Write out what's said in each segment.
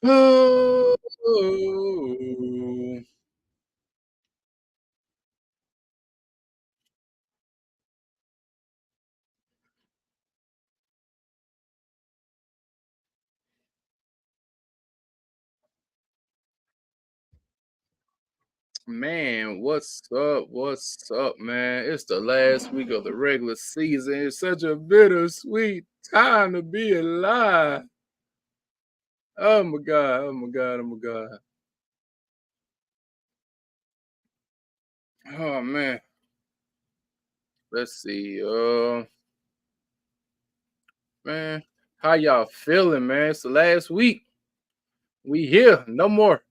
Oh, man, what's up? What's up, man? It's the last week of the regular season. It's such a bittersweet time to be alive. Oh my god, oh my god, oh my god. Oh man. Let's see. Man, how y'all feeling, man? It's the last week. We here. No more.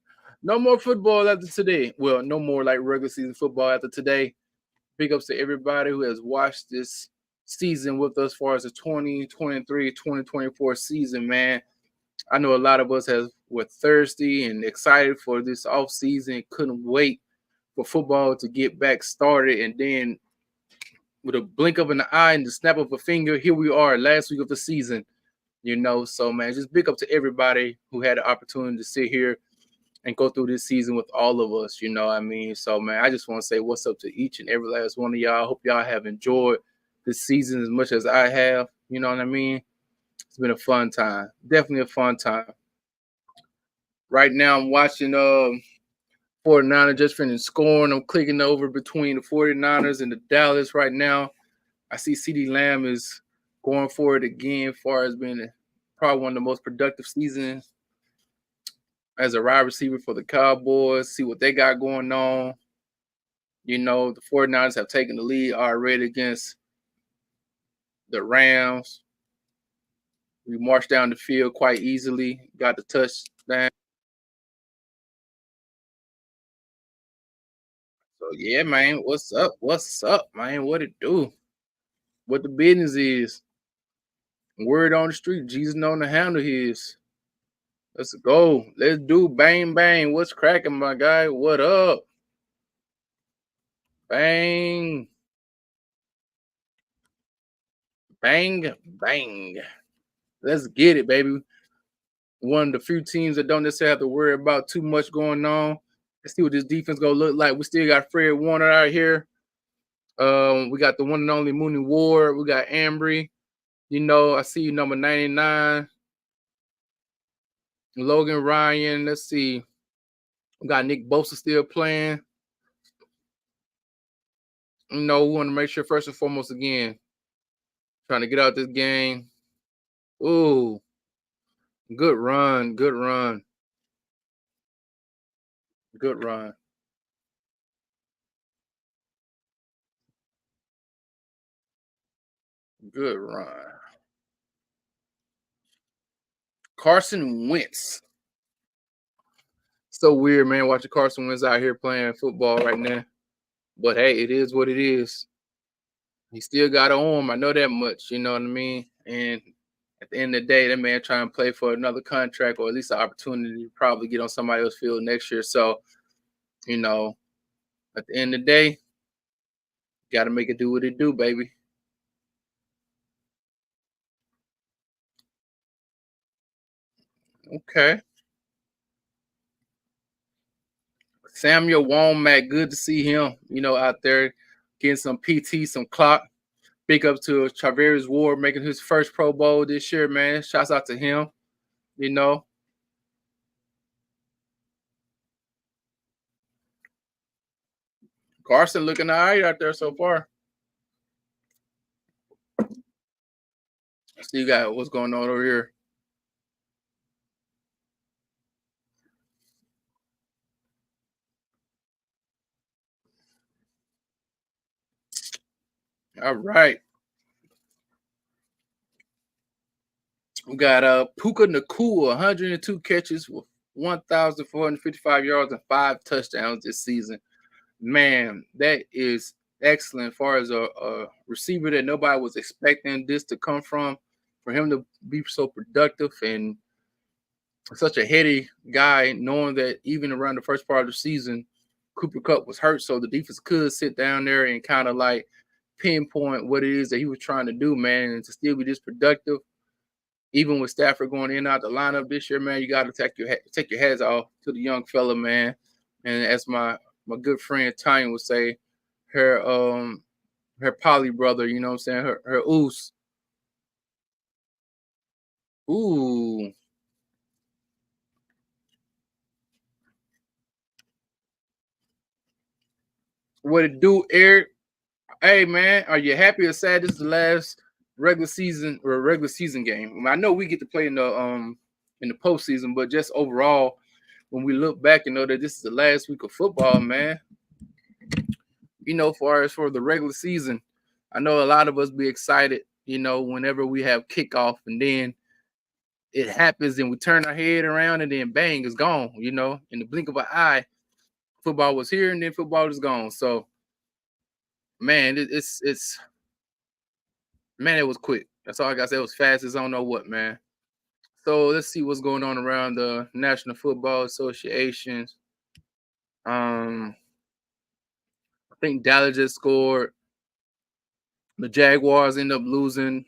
No more football after today. Well, no more like regular season football after today. Big ups to everybody who has watched this season with us as far as the 2023-2024 season, man. I know a lot of us were thirsty and excited for this off season, couldn't wait for football to get back started. And then with a blink of an eye and the snap of a finger, here we are, last week of the season, So man, just big up to everybody who had the opportunity to sit here and go through this season with all of us, you know what I mean? So, man, I just want to say what's up to each and every last one of y'all. I hope y'all have enjoyed this season as much as I have, you know what I mean? It's been a fun time. Definitely a fun time. Right now, I'm watching 49ers just finished scoring. I'm clicking over between the 49ers and the Dallas right now. I see CD Lamb is going for it again, as far as being probably one of the most productive seasons as a wide receiver for the Cowboys. See what they got going on. The 49ers have taken the lead already against the Rams. We marched down the field quite easily, got the touchdown. So yeah, man, what's up? What's up, man? What it do? What the business is? Word on the street, Jesus on the handle his. Let's go. Let's do bang bang. What's cracking, my guy? What up? Bang, bang, bang. Let's get it, baby. One of the few teams that don't necessarily have to worry about too much going on. Let's see what this defense gonna look like. We still got Fred Warner out here. We got the one and only Mooney Ward. We got Ambry. I see you number 99. Logan Ryan. Let's see. We got Nick Bosa still playing. We want to make sure first and foremost again, trying to get out this game. Ooh, good run, good run, good run, good run. Carson Wentz. So weird, man, watching Carson Wentz out here playing football right now. But hey, it is what it is. He still got an arm. I know that much. You know what I mean? And at the end of the day, that man trying to play for another contract or at least an opportunity to probably get on somebody else's field next year. So, you know, at the end of the day, got to make it do what it do, baby. Okay. Samuel Womack, good to see him, out there getting some PT, some clock. Big up to Charvarius Ward making his first Pro Bowl this year, man. Shouts out to him, you know. Carson looking all right out there so far. See, you got what's going on over here. All right. We got Puka Nakua, 102 catches with 1,455 yards and 5 touchdowns this season. Man, that is excellent as far as a receiver that nobody was expecting this to come from. For him to be so productive and such a heady guy, knowing that even around the first part of the season, Cooper Cup was hurt, so the defense could sit down there and kind of like pinpoint what it is that he was trying to do, man, and to still be this productive. Even with Stafford going in and out the lineup this year, man, you got to take your heads off to the young fella, man. And as my good friend Tanya would say, her her poly brother, you know what I'm saying, her oos. Ooh, what it do, Eric? Hey man, are you happy or sad? This is the last regular season game. I, mean, I know we get to play in the postseason, but just overall, when we look back and know that this is the last week of football, man, you know, far as for the regular season, I know a lot of us be excited, you know, whenever we have kickoff and then it happens and we turn our head around and then bang, it's gone, you know, in the blink of an eye, football was here and then football is gone. So man, it's man, it was quick. That's all I got to say. It was fast as I don't know what, man. So let's see what's going on around the National Football Associations. Um, I think Dallas just scored. The Jaguars end up losing.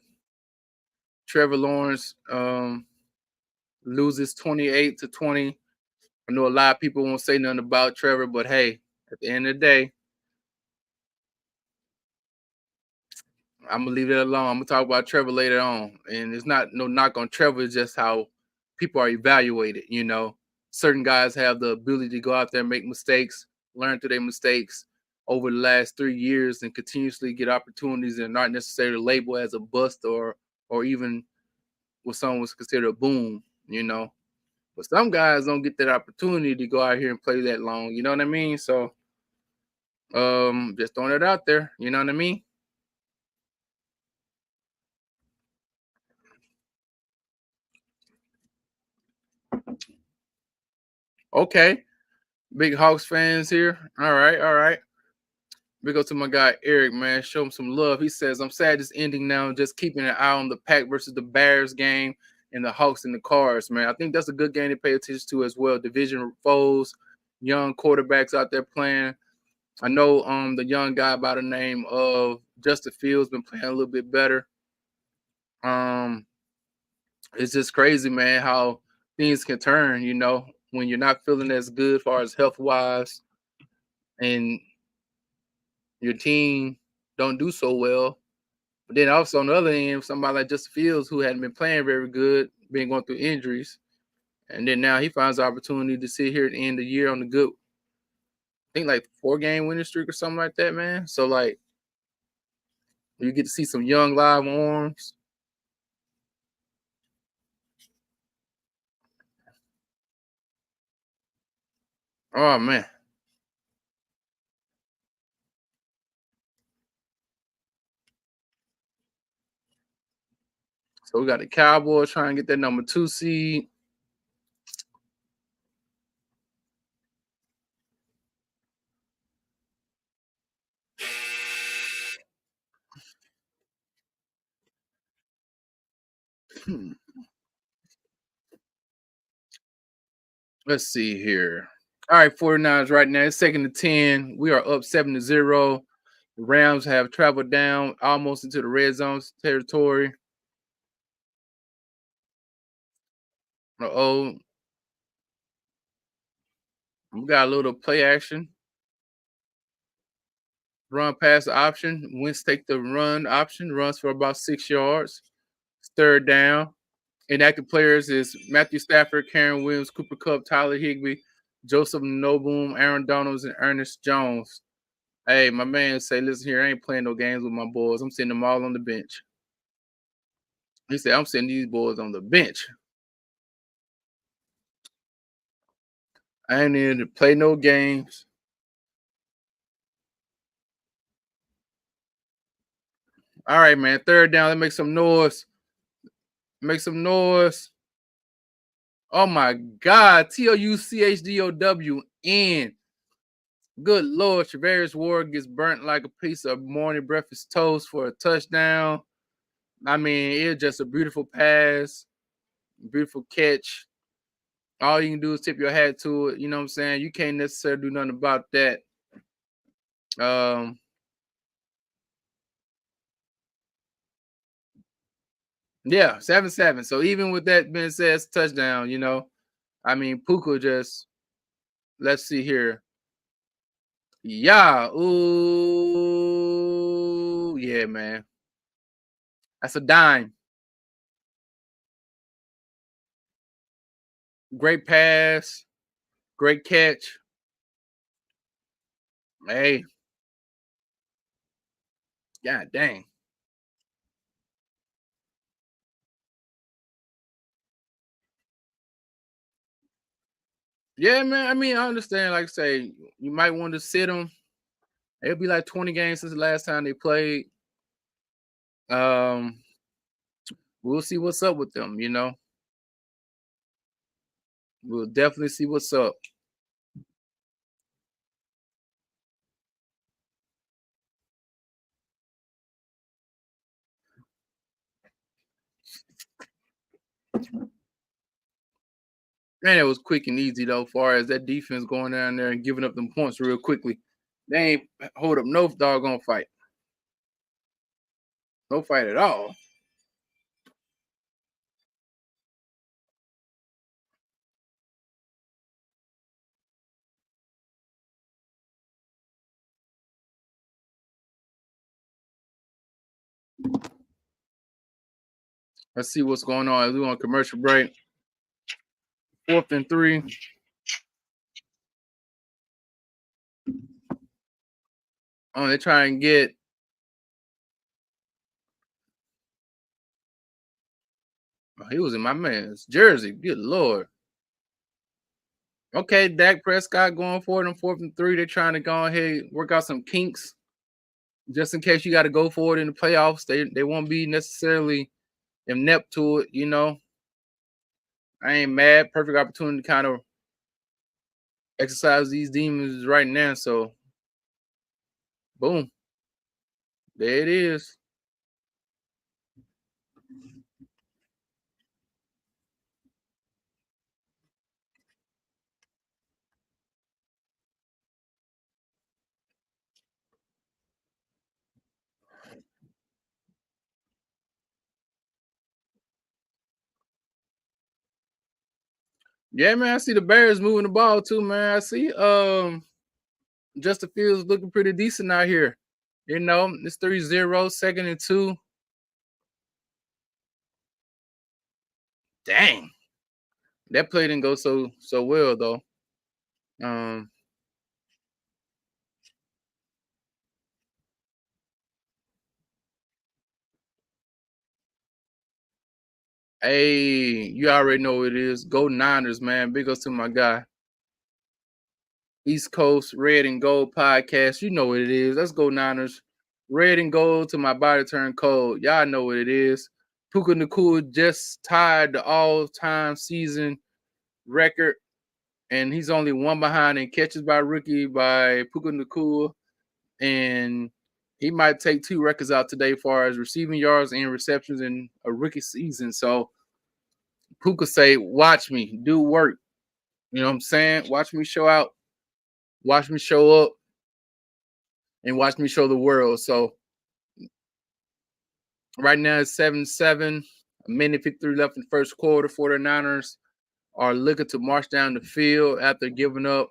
Trevor Lawrence loses 28-20. I know a lot of people won't say nothing about Trevor, but hey, at the end of the day, I'm gonna leave it alone. I'm gonna talk about Trevor later on, and it's not no knock on Trevor. It's just how people are evaluated. You know, certain guys have the ability to go out there and make mistakes, learn through their mistakes over the last 3 years, and continuously get opportunities, and not necessarily labeled as a bust or even what someone was considered a boom. You know, but some guys don't get that opportunity to go out here and play that long. You know what I mean? So, just throwing it out there. You know what I mean? Okay. Big Hawks fans here. All right, all right. Big up to my guy Eric, man. Show him some love. He says, I'm sad it's ending now. Just keeping an eye on the Pack versus the Bears game and the Hawks and the Cards, man. I think that's a good game to pay attention to as well. Division foes, young quarterbacks out there playing. I know the young guy by the name of Justin Fields been playing a little bit better. Um, it's just crazy, man, how things can turn, you know, when you're not feeling as good as far as health wise and your team don't do so well. But then also on the other end, somebody like Justin Fields who hadn't been playing very good, been going through injuries, and then now he finds the opportunity to sit here at the end of the year on the good, I think like 4 game winning streak or something like that, man. So like you get to see some young live arms. Oh man. So we got the Cowboys trying to get that number 2 seed. Let's see here. All right, 49ers right now. It's second to 10. We are up 7-0. The Rams have traveled down almost into the red zone territory. Oh, we got a little play action. Run pass option. Wentz take the run option. Runs for about 6 yards. Third down. Inactive players is Matthew Stafford, Karen Williams, Cooper Cup, Tyler Higbee, Joseph Noboom, Aaron Donalds, and Ernest Jones. Hey, my man say, listen here, I ain't playing no games with my boys. I'm sitting them all on the bench. He said, I'm sitting these boys on the bench. I ain't in to play no games. All right, man. Third down. Let's make some noise. Make some noise. Oh my God. TOUCHDOWN. Good Lord. Travarius Ward gets burnt like a piece of morning breakfast toast for a touchdown. I mean, it's just a beautiful pass, beautiful catch. All you can do is tip your hat to it. You know what I'm saying? You can't necessarily do nothing about that. Um, Yeah, 7-7. So even with that being said, it's a touchdown, I mean, Puka just let's see here. Yeah. Ooh, yeah, man. That's a dime. Great pass, great catch. Hey, god dang. Yeah, man. I mean, I understand. Like I say, you might want to sit them. It'll be like 20 games since the last time they played. Um, we'll see what's up with them. We'll definitely see what's up. Man, it was quick and easy though, far as that defense going down there and giving up them points real quickly. They ain't hold up no doggone fight. No fight at all. Let's see what's going on as we on commercial break. 4th and 3. Oh, they try and get. Oh, he was in my man's jersey. Good lord. Okay, Dak Prescott going for it on 4th and 3. They're trying to go ahead work out some kinks just in case you got to go for it in the playoffs. They won't be necessarily inept to it. I ain't mad. Perfect opportunity to kind of exercise these demons right now. So boom, there it is. Yeah, man. I see the Bears moving the ball too, man. I see Justin Fields looking pretty decent out here. It's 3-0, 2nd and 2. Dang. That play didn't go so well though. Um Hey, you already know what it is. Go Niners, man. Big ups to my guy. East Coast Red and Gold podcast. You know what it is. Let's go Niners. Red and gold to my body turn cold. Y'all know what it is. Puka Nakua just tied the all-time season record, and he's only one behind in catches by rookie by Puka Nakua, and he might take two records out today as far as receiving yards and receptions in a rookie season. So Puka say, watch me do work. You know what I'm saying? Watch me show out, watch me show up, and watch me show the world. So right now it's 7-7, a minute 53 left in the first quarter. 49ers are looking to march down the field after giving up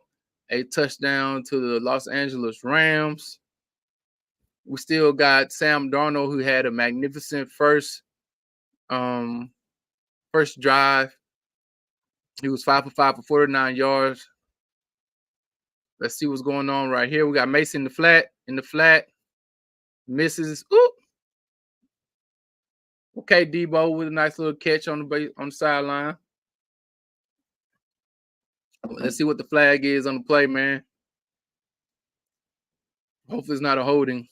a touchdown to the Los Angeles Rams. We still got Sam Darnold, who had a magnificent um first drive. He was 5 for 5 for 49 yards. Let's see what's going on right here. We got Mason in the flat, misses. Ooh. Okay, Debo with a nice little catch on the sideline. Let's see what the flag is on the play, man. Hopefully it's not a holding.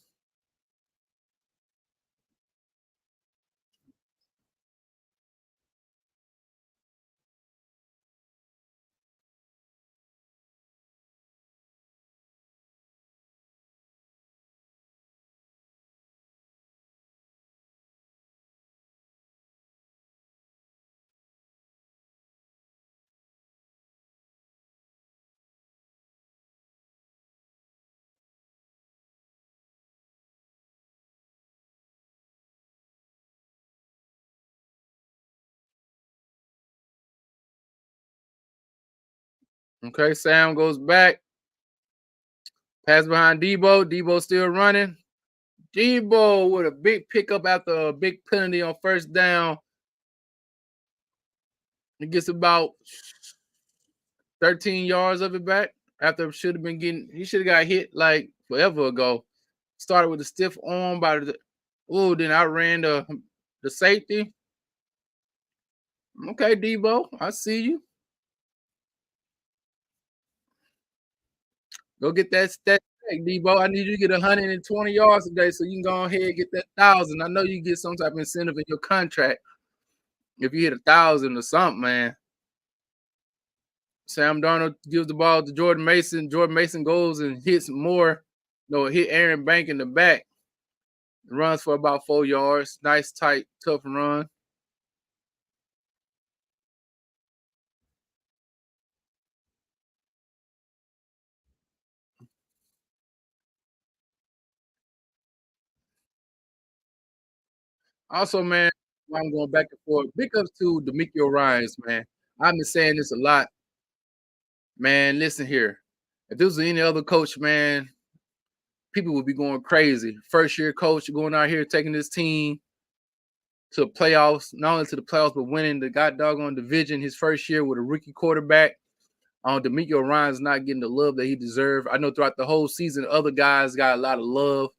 Okay, Sam goes back. Pass behind Debo. Debo still running. Debo with a big pickup after a big penalty on first down. He gets about 13 yards of it back after should have been getting. He should have got hit like forever ago. Started with a stiff arm by the. Oh, then I ran the safety. Okay, Debo, I see you. Go get that check, Debo. I need you to get 120 yards today so you can go ahead and get that 1,000. I know you get some type of incentive in your contract if you hit 1,000 or something, man. Sam Darnold gives the ball to Jordan Mason. Jordan Mason goes and hits more. No, hit Aaron Bank in the back. Runs for about 4 yards. Nice, tight, tough run. Also, man, while I'm going back and forth, big ups to D'Amico Ryans, man. I've been saying this a lot. Man, listen here. If this was any other coach, man, people would be going crazy. First year coach going out here taking this team to playoffs, not only to the playoffs, but winning the god doggone division his first year with a rookie quarterback. D'Amico Ryan's not getting the love that he deserved. I know throughout the whole season, other guys got a lot of love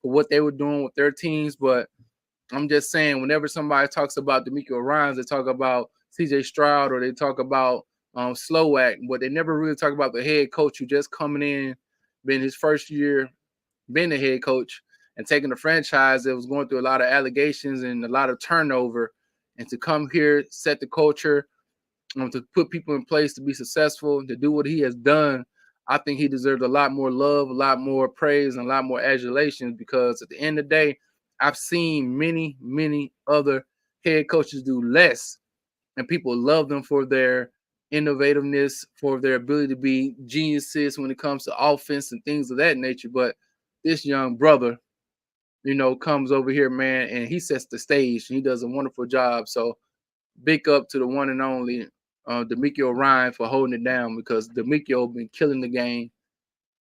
for what they were doing with their teams, but I'm just saying, whenever somebody talks about D'Amico Ryans, they talk about CJ Stroud or they talk about Slowak, but they never really talk about the head coach who just coming in, been his first year, been the head coach, and taking the franchise that was going through a lot of allegations and a lot of turnover, and to come here, set the culture, to put people in place to be successful, to do what he has done. I think he deserves a lot more love, a lot more praise, and a lot more adulation because at the end of the day, I've seen many, many other head coaches do less, and people love them for their innovativeness, for their ability to be geniuses when it comes to offense and things of that nature. But this young brother, comes over here, man, and he sets the stage. He does a wonderful job. So big up to the one and only D'Amico Ryan for holding it down because D'Amico been killing the game,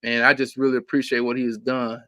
and I just really appreciate what he has done.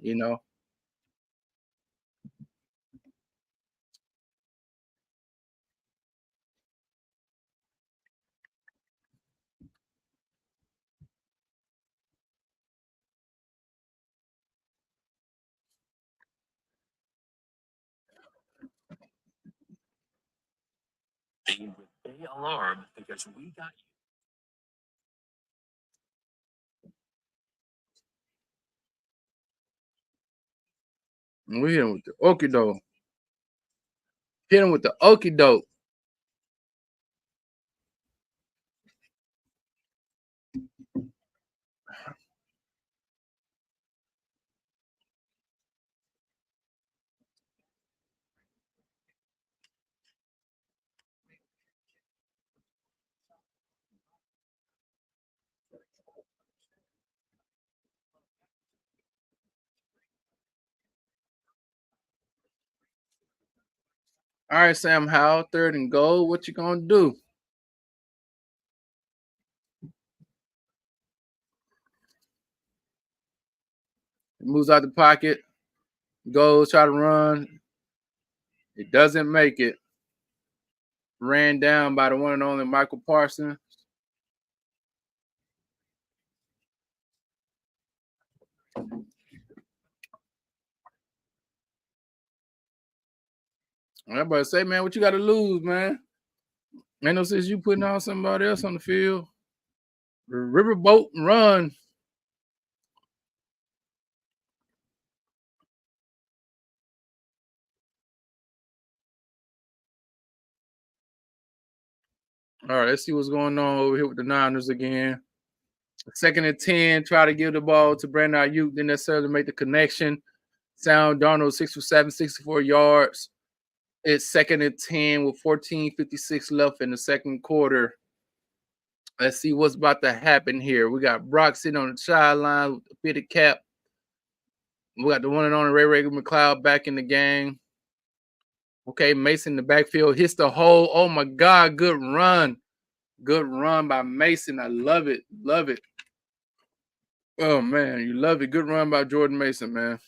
And we hit him with the okie doke. Hit him with the okie doke. All right, Sam Howell, third and goal. What you gonna do? He moves out the pocket, goes, try to run. It doesn't make it. Ran down by the one and only Michael Parsons. I'm about to say, man, what you got to lose, man? Ain't no sense you putting on somebody else on the field. Riverboat and run. All right, let's see what's going on over here with the Niners again. Second and 10, try to give the ball to Brandon Ayuk, didn't necessarily make the connection. Sound Darnold 6 for 7, 64 yards. It's second and 10 with 14:56 left in the second quarter. Let's see what's about to happen here. We got Brock sitting on the sideline with the fitted cap. We got the one and only Ray McLeod back in the game. Okay, Mason in the backfield hits the hole. Oh my God, good run. Good run by Mason. I love it. Love it. Oh man, you love it. Good run by Jordan Mason, man.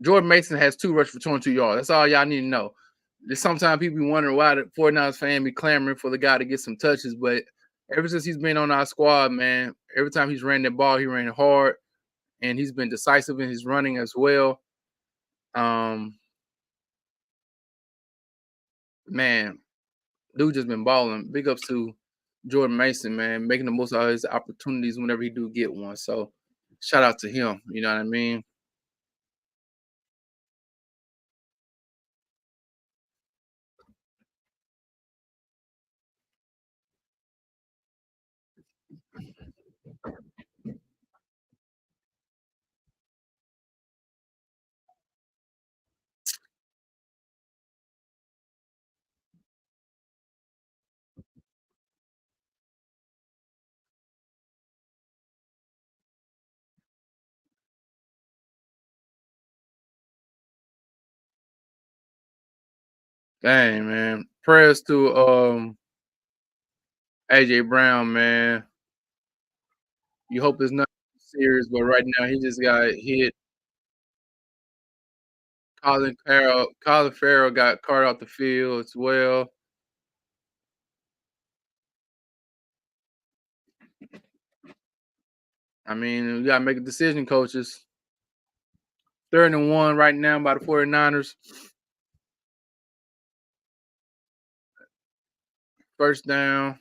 Jordan Mason has 2 rushes for 22 yards. That's all y'all need to know. Sometimes people be wondering why the 49ers fan be clamoring for the guy to get some touches, but ever since he's been on our squad, man, every time he's ran the ball, he ran hard, and he's been decisive in his running as well. Um, man, dude just been balling. Big ups to Jordan Mason, man, making the most out of his opportunities whenever he do get one. So shout out to him. You know what I mean? Dang, man. Prayers to AJ Brown, man. You hope it's not serious, but right now he just got hit. Colin Farrell got carted off the field as well. I mean, we gotta make a decision, coaches. 3rd and 1 right now by the 49ers. First down.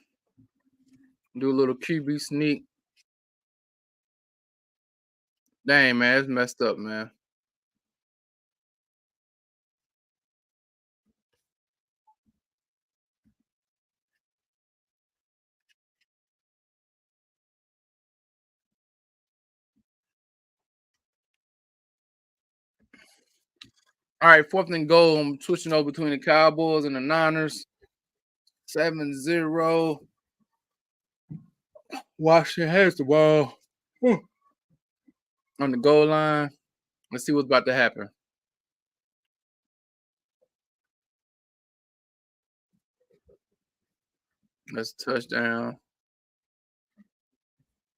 Do a little QB sneak. Dang, man, it's messed up, man. All right, 4th and goal. I'm switching over between the Cowboys and the Niners. 7-0. Washington has the ball. On the goal line. Let's see what's about to happen. That's a touchdown.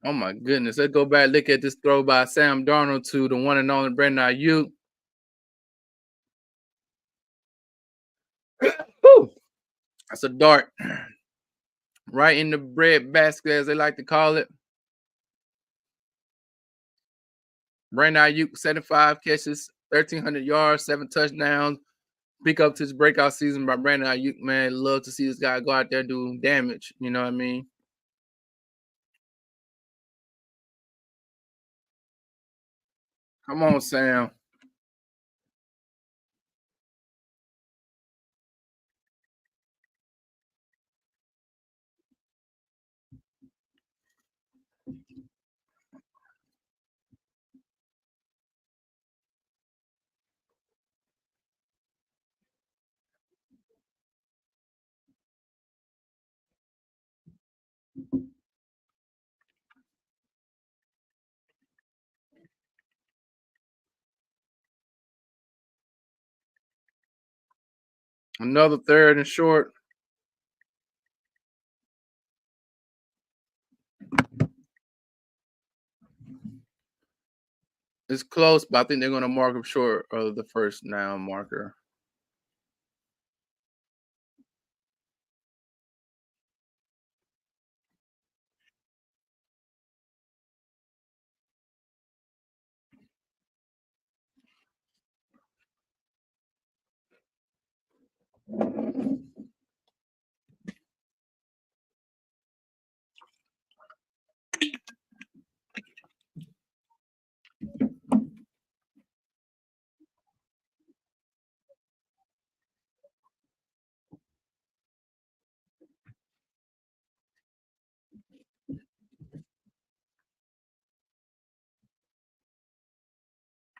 Oh my goodness. Let's go back. Look at this throw by Sam Darnold to the one and only Brandon Ayuk. Whew. That's a dart. Right in the bread basket, as they like to call it. Brandon Ayuk, 75 catches, 1,300 yards, 7 touchdowns. Pick up to his breakout season by Brandon Ayuk, man. Love to see this guy go out there and do damage. You know what I mean? Come on, Sam. Another 3rd and short. It's close, but I think they're going to mark him short of the first down marker.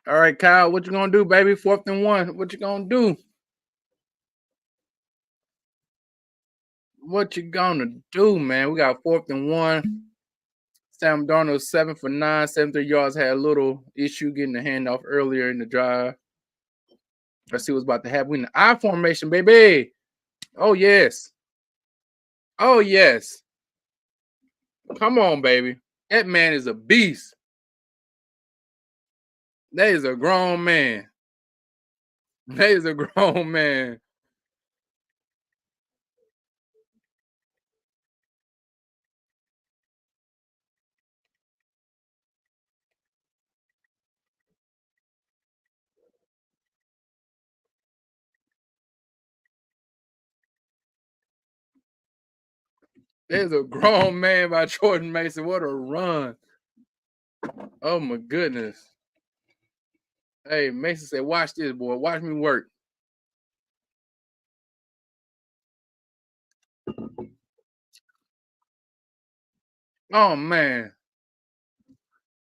All right, Kyle, what you gonna do, baby? 4th and 1. What you gonna do? What you gonna do, man? We got 4th and 1. Sam Darnold 7 for 9, 73 yards. Had a little issue getting the handoff earlier in the drive. Let's see what's about to happen. We in the I formation, baby. Oh yes. Oh yes. Come on, baby. That man is a beast. That is a grown man. That is a grown man. That is a grown man by Jordan Mason. What a run. Oh my goodness. Hey, Mason said, watch this, boy. Watch me work. Oh man.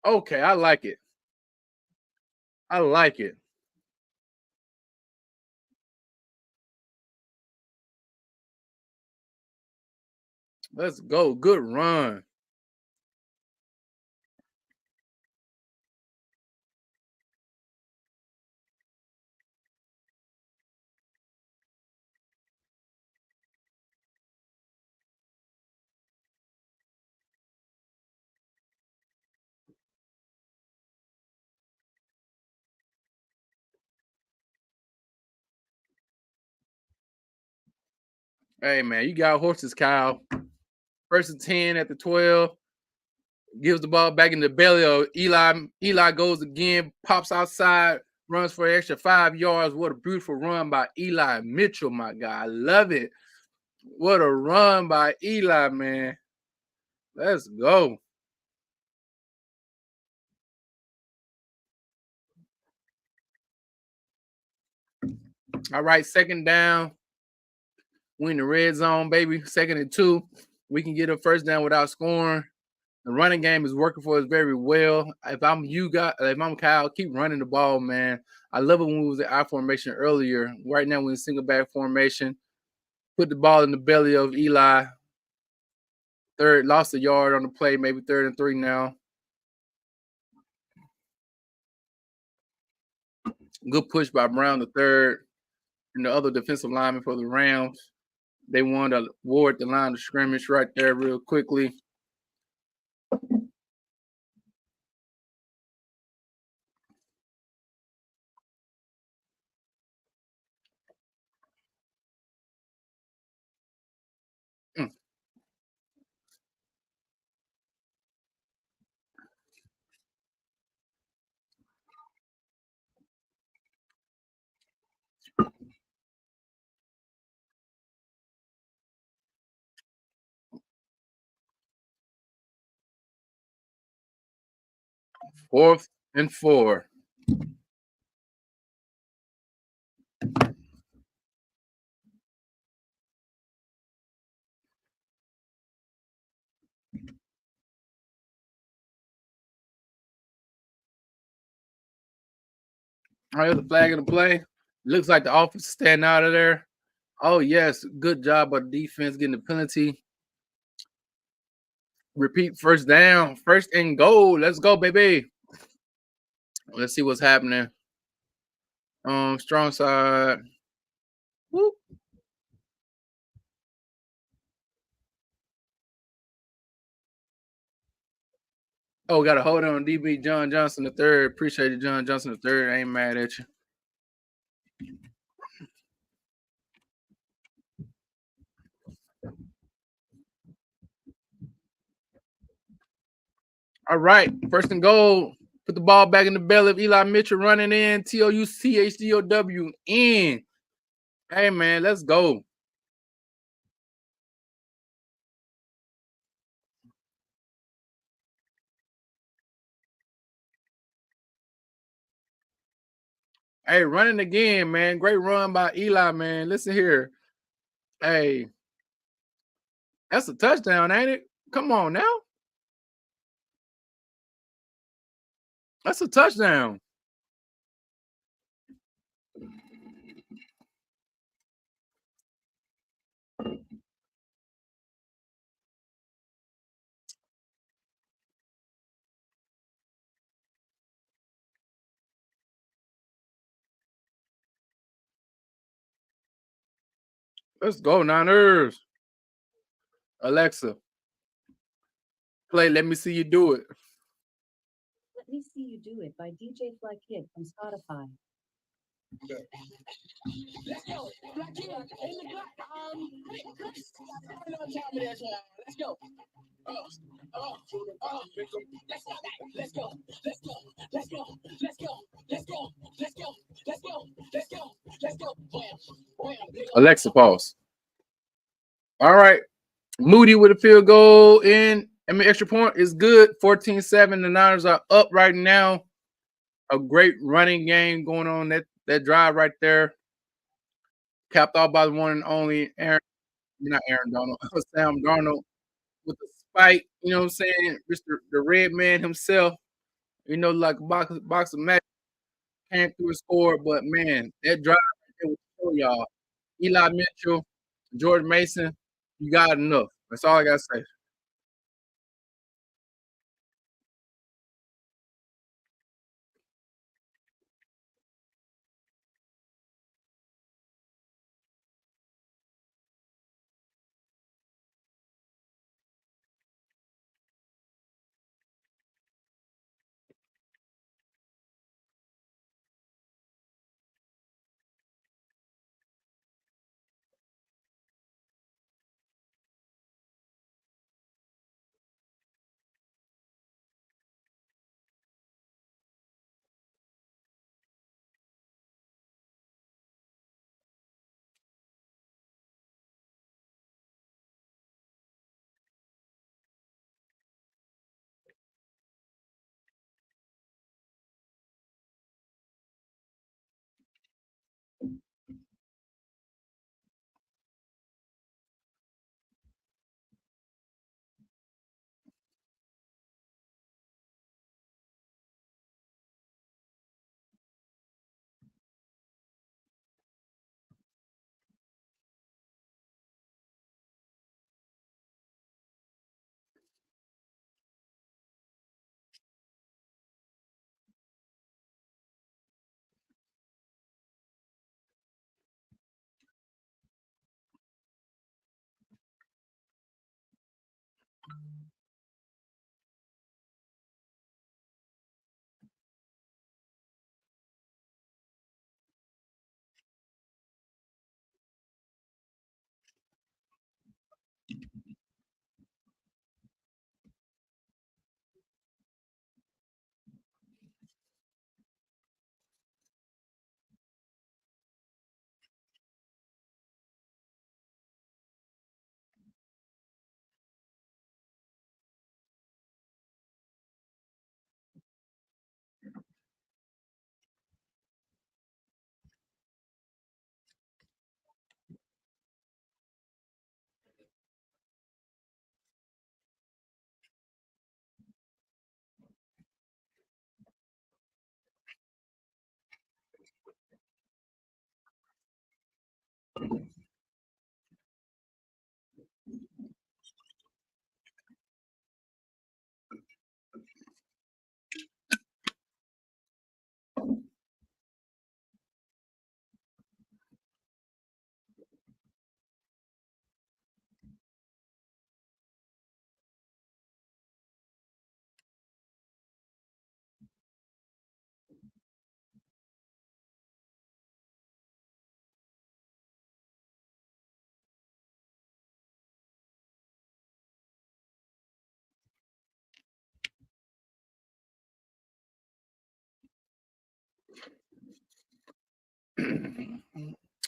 Okay, I like it. I like it. Let's go. Good run. Hey man, you got horses, Kyle. 1st and 10 at the 12. Gives the ball back in the belly of Eli. Eli goes again, pops outside, runs for an extra 5 yards. What a beautiful run by Eli Mitchell, my guy. I love it. What a run by Eli, man. Let's go. All right, 2nd down. We in the red zone, baby. 2nd and 2. We can get a 1st down without scoring. The running game is working for us very well. If I'm Kyle, keep running the ball, man. I love it when we was in I formation earlier. Right now we're in single back formation. Put the ball in the belly of Eli. Third, lost a yard on the play, maybe 3rd and 3 now. Good push by Brown the third and the other defensive lineman for the Rams. They want to ward the line of scrimmage right there real quickly. Mm. 4th and 4. All right, the flag of the play. Looks like the offense is standing out of there. Oh, yes. Good job by the defense getting the penalty. Repeat 1st down. 1st and goal. Let's go, baby. Let's see what's happening. Strong side. Whoop. Oh, got to hold on. DB John Johnson the third. Appreciate it, John Johnson the third. I ain't mad at you. All right, 1st and goal. Put the ball back in the belly of Eli Mitchell running in. TOUCHDOW in. Hey man, let's go. Hey, running again, man. Great run by Eli, man. Listen here. Hey, that's a touchdown, ain't it? Come on now. That's a touchdown. Let's go, Niners. Alexa, play Let Me See You Do It. Let Me See You Do It by DJ Fly Kid from Spotify. Let's go. Black Kid in the black. Let's go. Let's go. Let's go. Let's go. Let's go. Let's go. Let's go. Let's go. Let's go. Let's go. Let's go. Let's go. Alexa, pause. All right. Moody with a field goal in. Extra point is good. 14-7. The Niners are up right now. A great running game going on. That drive right there. Capped off by the one and only Aaron Donald. Sam Darnold with the spike. You know what I'm saying? Mr. The Red Man himself. You know, like a box of match came through and scored. But man, that drive right there will show y'all. Eli Mitchell, George Mason, you got enough. That's all I gotta say.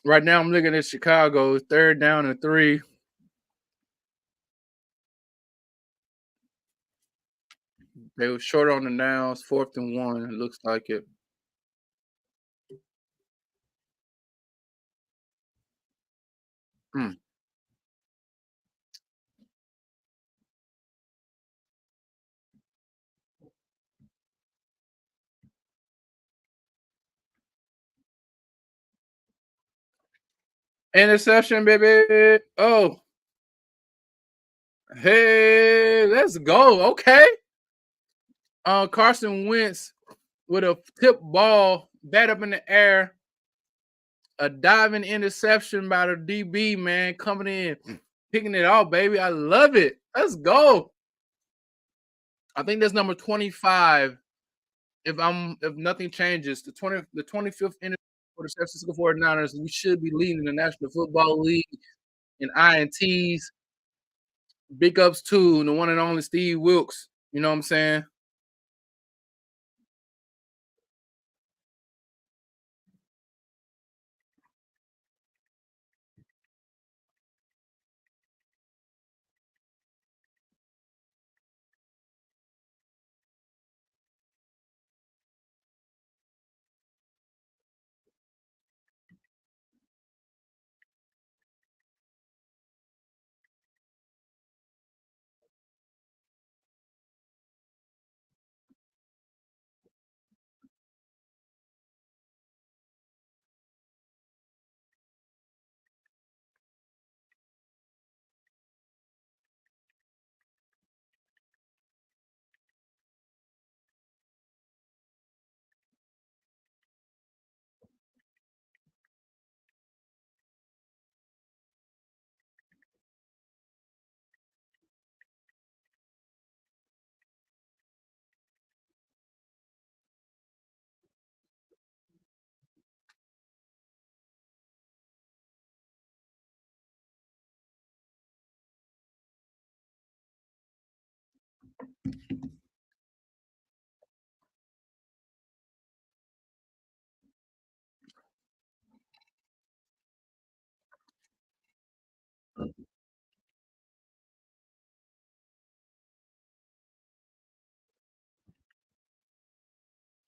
Right now, I'm looking at Chicago, 3rd down and 3. They were short on the downs, 4th and 1. It looks like it. Hmm. Interception, baby. Oh, hey, let's go. Okay. Carson Wentz with a tip ball, bat up in the air. A diving interception by the DB, man, coming in, picking it off, baby. I love it. Let's go. I think that's number 25. If nothing changes, the 25th inning for the San Francisco 49ers, we should be leading the National Football League in INTs. Big ups to the one and only Steve Wilkes. You know what I'm saying?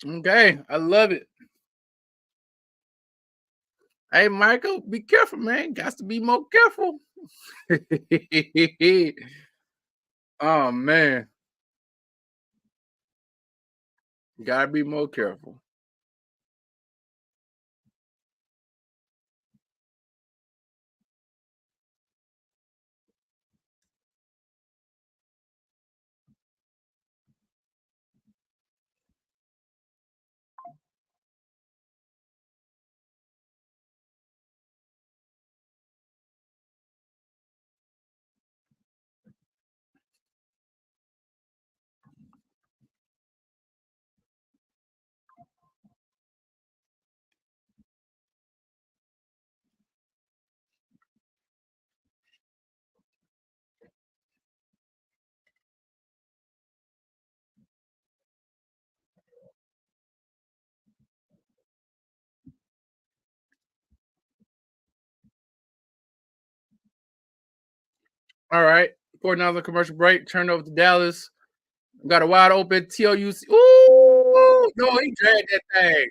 Okay, I love it. Hey, Michael, be careful, man. Got to be more careful. Oh man, gotta be more careful. All right, for another commercial break, turn over to Dallas. Got a wide open TOUC. Ooh, no, he dragged that thing.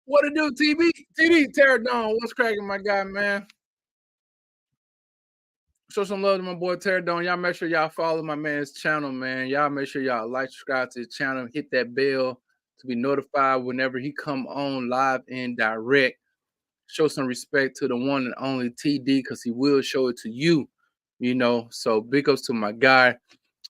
What to do, TB? TD, Terradon, what's cracking, my guy, man? Show some love to my boy Terradon. Y'all make sure y'all follow my man's channel, man. Y'all make sure y'all like, subscribe to his channel, hit that bell to be notified whenever he come on live and direct. Show some respect to the one and only TD because he will show it to you, you know. So big ups to my guy.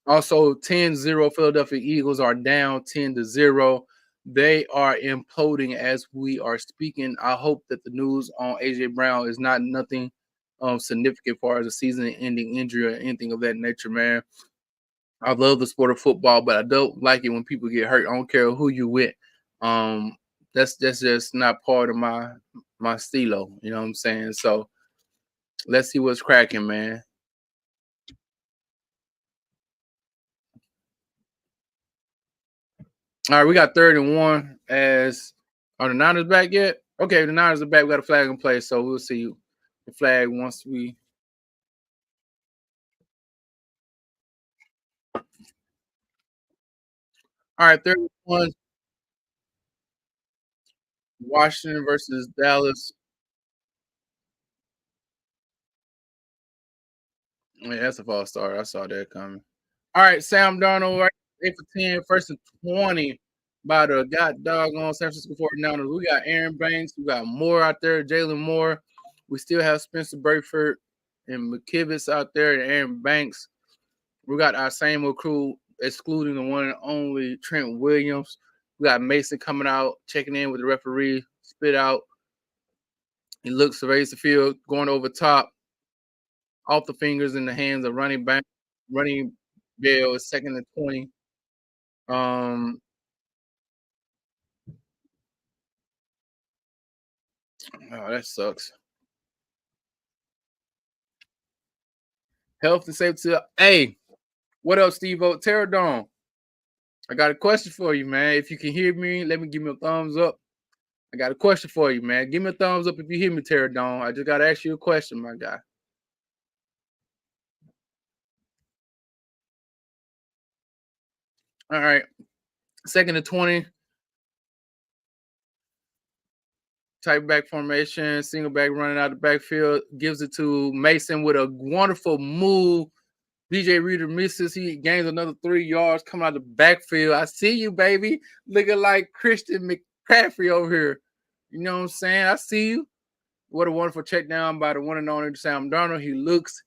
Also, 10-0 Philadelphia Eagles are down 10-0. They are imploding as we are speaking. I hope that the news on AJ Brown is not nothing significant as far as a season-ending injury or anything of that nature, man. I love the sport of football, but I don't like it when people get hurt. I don't care who you with. Um, that's just not part of my stilo. You know what I'm saying? So let's see what's cracking, man. All right, we got 3rd and 1. Are the Niners back yet? Okay, the Niners are back. We got a flag in play, so we'll see you. the flag once we. All right, 31, Washington versus Dallas. Yeah, that's a false start. I saw that coming. All right, Sam Darnold, right, 8 for 10, first and 20 by the god doggone San Francisco 49ers. We got Aaron Banks, we got Moore out there, Jalen Moore. We still have Spencer Burford and McKivitz out there, and Aaron Banks. We got our same old crew, excluding the one and only Trent Williams. We got Mason coming out, checking in with the referee, spit out. He looks, surveys the field, going over top, off the fingers in the hands of running back. Running Bill is 2nd and 20. Oh, that sucks. Health and safety. Hey, what up, Steve-O? Terradon. I got a question for you, man. If you can hear me, let me give me a thumbs up. I got a question for you, man. Give me a thumbs up if you hear me, Terradon. I just got to ask you a question, my guy. All right. 2nd and 20. Type back formation, single back running out the backfield, gives it to Mason with a wonderful move. DJ Reader misses. He gains another 3 yards coming out the backfield. I see you, baby. Looking like Christian McCaffrey over here. You know what I'm saying? I see you. What a wonderful check down by the one and only Sam Darnold. He looks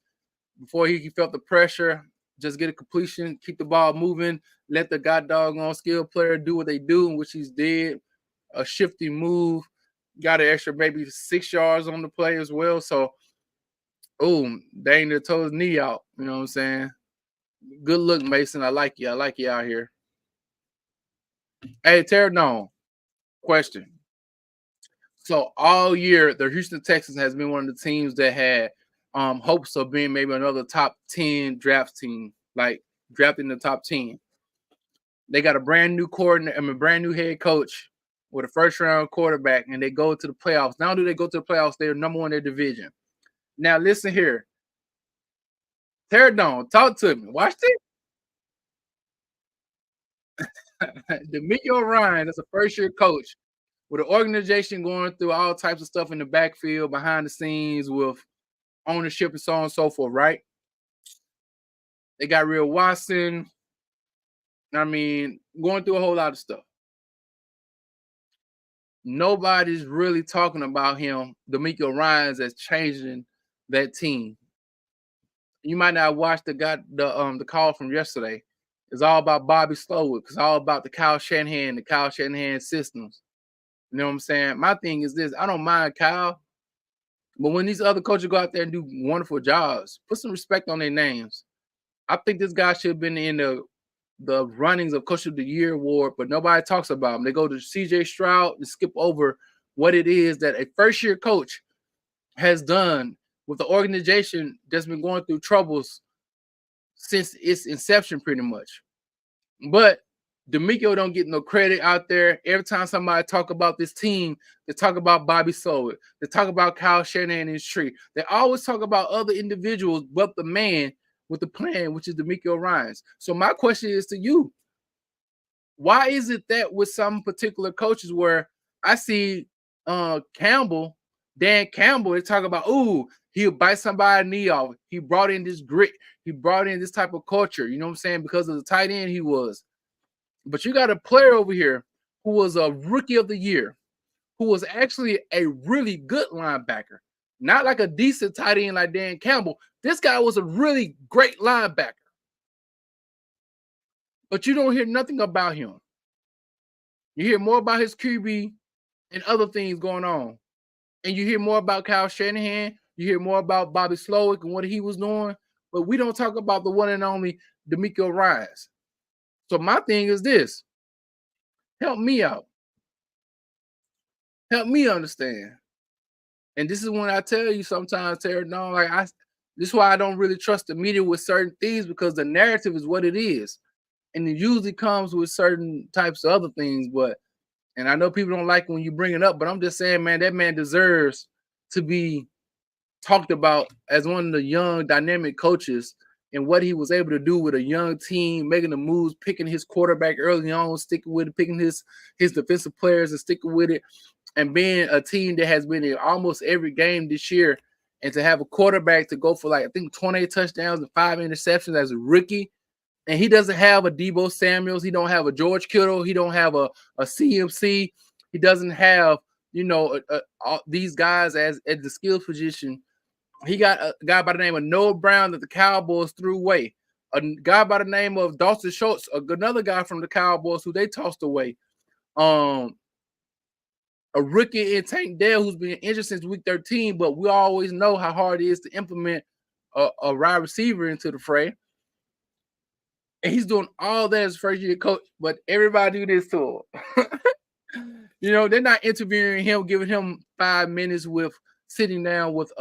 before he felt the pressure. Just get a completion, keep the ball moving, let the god doggone skill player do what they do, which he's did. A shifty move. Got an extra maybe 6 yards on the play as well. So, dang, they tore his knee out. You know what I'm saying? Good look, Mason. I like you. I like you out here. Hey, Terradon, question. So all year, the Houston Texans has been one of the teams that had hopes of being maybe another top 10 draft team, like drafting the top 10. They got a brand new brand new head coach with a first-round quarterback, and they go to the playoffs. Not only do they go to the playoffs, they're number one in their division. Now, listen here. Terradon, talk to me. Watch this. DeMeco Ryan is a first-year coach with an organization going through all types of stuff in the backfield, behind the scenes with ownership and so on and so forth, right? They got Real Watson. I mean, going through a whole lot of stuff. Nobody's really talking about him, DeMeco Ryans, as changing that team. You might not watch the call from yesterday. It's all about Bobby Slowick. It's all about the Kyle Shanahan systems. You know what I'm saying? My thing is this: I don't mind Kyle, but when these other coaches go out there and do wonderful jobs, put some respect on their names. I think this guy should have been in the runnings of Coach of the Year award, but nobody talks about him. They go to CJ Stroud and skip over what it is that a first-year coach has done with the organization that's been going through troubles since its inception, pretty much. But DeMeco don't get no credit out there. Every time somebody talk about this team, they talk about Bobby Slowick. They talk about Kyle Shanahan and his tree. They always talk about other individuals, but the man with the plan, which is DeMeco Ryans. So my question is to you: why is it that with some particular coaches where I see Campbell, Dan Campbell, they talk about, he'll bite somebody's knee off. He brought in this grit. He brought in this type of culture. You know what I'm saying? Because of the tight end he was. But you got a player over here who was a rookie of the year, who was actually a really good linebacker. Not like a decent tight end like Dan Campbell. This guy was a really great linebacker. But you don't hear nothing about him. You hear more about his QB and other things going on. And you hear more about Kyle Shanahan. You hear more about Bobby Slowick and what he was doing. But we don't talk about the one and only DeMeco Ryans. So my thing is this: help me out. Help me understand. And this is when I tell you sometimes, Terradon, this is why I don't really trust the media with certain things, because the narrative is what it is. And it usually comes with certain types of other things. And I know people don't like when you bring it up, but I'm just saying, man, that man deserves to be talked about as one of the young dynamic coaches and what he was able to do with a young team, making the moves, picking his quarterback early on, sticking with it, picking his defensive players and sticking with it, and being a team that has been in almost every game this year, and to have a quarterback to go for like I think 28 touchdowns and 5 interceptions as a rookie. And he doesn't have a Deebo Samuels, he don't have a George Kittle, he don't have a CMC, he doesn't have these guys as at the skills position. He got a guy by the name of Noah Brown that the Cowboys threw away. A guy by the name of Dawson Schultz, another guy from the Cowboys who they tossed away. A rookie in Tank Dell who's been injured since week 13, but we always know how hard it is to implement a wide receiver into the fray. And he's doing all that as first year coach, but everybody do this to him. They're not interviewing him, giving him 5 minutes with sitting down with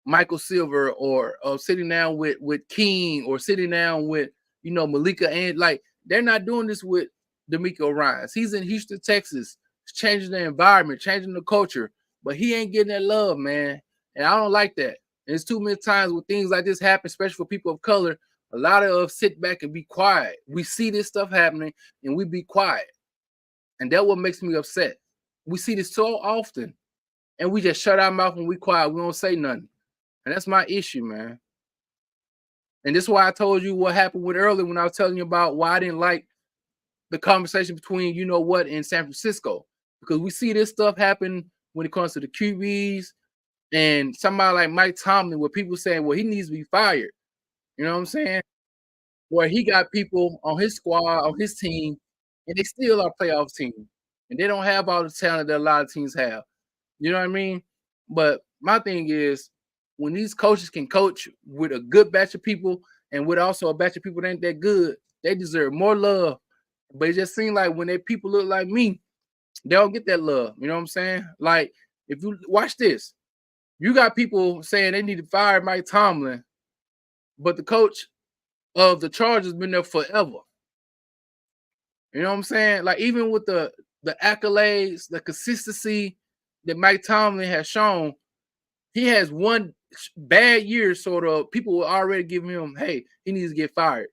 Michael Silver or sitting down with King or sitting down with Malika, and like they're not doing this with DeMeco Ryans. He's in Houston, Texas, changing the environment, changing the culture, but he ain't getting that love, man. And I don't like that. And it's too many times when things like this happen, especially for people of color. A lot of us sit back and be quiet. We see this stuff happening and we be quiet. And that's what makes me upset. We see this so often and we just shut our mouth and we quiet. We don't say nothing. And that's my issue, man. And this is why I told you what happened with earlier when I was telling you about why I didn't like the conversation between in San Francisco. Because we see this stuff happen when it comes to the QBs and somebody like Mike Tomlin, where people saying, well, he needs to be fired. You know what I'm saying? Where he got people on his squad, on his team, and they still are a playoff team. And they don't have all the talent that a lot of teams have. You know what I mean? But my thing is, when these coaches can coach with a good batch of people and with also a batch of people that ain't that good, they deserve more love. But it just seems like when they people look like me, they don't get that love. You know what I'm saying? Like, if you watch this, you got people saying they need to fire Mike Tomlin, but the coach of the Chargers been there forever. You know what I'm saying? Like, even with the accolades, the consistency that Mike Tomlin has shown, he has one bad year, sort of. People will already give him, hey, he needs to get fired.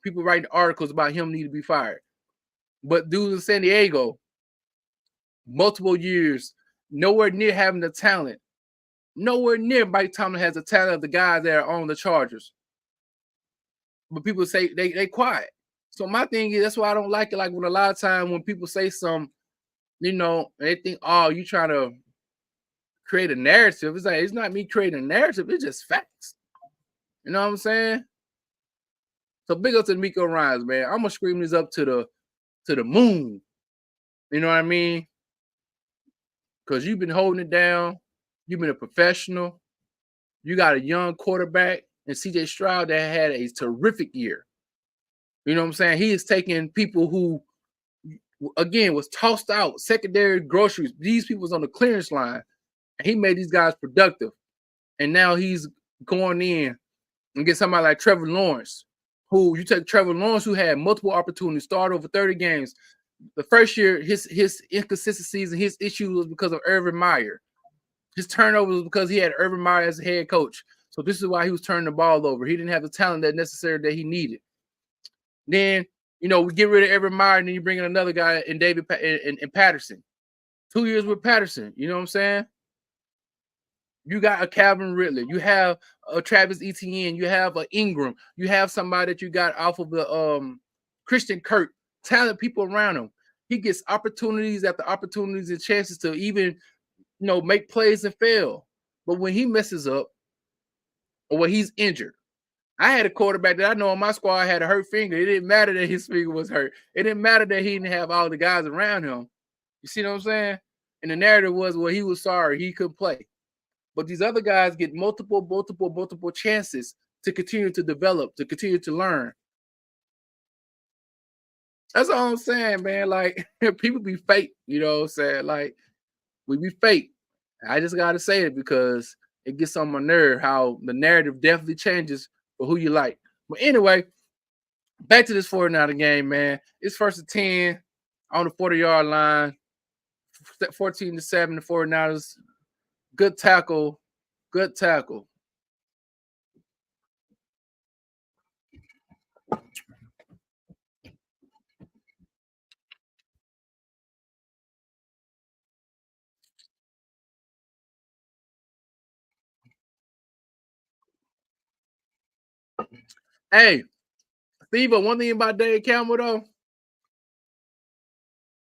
People writing articles about him need to be fired. But dudes in San Diego, multiple years, nowhere near having the talent. Nowhere near Mike Tomlin has the talent of the guys that are on the Chargers. But people say they quiet. So my thing is, that's why I don't like it. Like, when a lot of time when people say something, they think, oh, you trying to create a narrative. It's like, it's not me creating a narrative. It's just facts. You know what I'm saying? So big up to DeMeco Ryans, man. I'm gonna scream this up to the moon. You know what I mean? Because you've been holding it down. You've been a professional. You got a young quarterback and CJ Stroud that had a terrific year. You know what I'm saying? He is taking people who, again, was tossed out, secondary groceries. These people was on the clearance line. And he made these guys productive. And now he's going in and get somebody like Trevor Lawrence, who you take Trevor Lawrence, who had multiple opportunities, started over 30 games. The first year, his inconsistencies and his issues was because of Urban Meyer. His turnover was because he had Urban Meyer as a head coach. So this is why he was turning the ball over. He didn't have the talent that necessary that he needed. Then, we get rid of Urban Meyer, and then you bring in another guy in David and Patterson. 2 years with Patterson. You know what I'm saying? You got a Calvin Ridley. You have a Travis Etienne. You have an Ingram. You have somebody that you got off of the Christian Kirk. Talented people around him. He gets opportunities after opportunities and chances to even, make plays and fail. But when he messes up or when he's injured, I had a quarterback that I know on my squad had a hurt finger. It didn't matter that his finger was hurt. It didn't matter that he didn't have all the guys around him. You see what I'm saying? And the narrative was, well, he was sorry. He couldn't play. But these other guys get multiple chances to continue to develop, to continue to learn. That's all I'm saying, man. Like, people be fake, you know what I'm saying? Like, we be fake. I just got to say it because it gets on my nerve how the narrative definitely changes for who you like. But anyway, back to this 49er game, man. It's 1st and 10 on the 40-yard line. 14-7, the 49ers Good tackle. Good tackle. Hey, Steve, one thing about Dave Campbell though,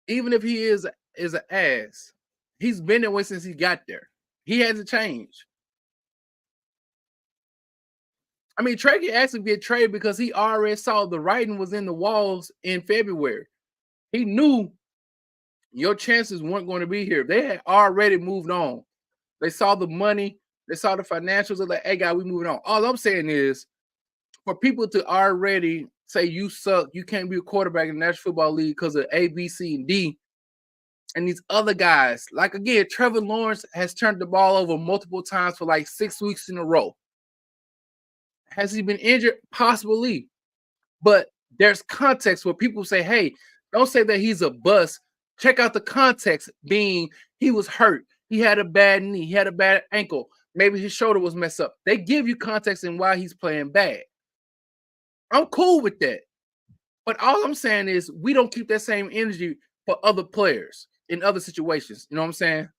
even if he is an ass, he's been that way since he got there. He hasn't changed. I mean, Trey can actually get traded because he already saw the writing was in the walls in February. He knew your chances weren't going to be here. They had already moved on. They saw the money, they saw the financials. They're like, hey, guy, we moving on. All I'm saying is for people to already say you suck, you can't be a quarterback in the National Football League because of A, B, C, and D. And these other guys, like again, Trevor Lawrence has turned the ball over multiple times for like 6 weeks in a row. Has he been injured? Possibly. But there's context where people say, hey, don't say that he's a bust. Check out the context being he was hurt. He had a bad knee. He had a bad ankle. Maybe his shoulder was messed up. They give you context in why he's playing bad. I'm cool with that. But all I'm saying is we don't keep that same energy for other players in other situations. You know what I'm saying?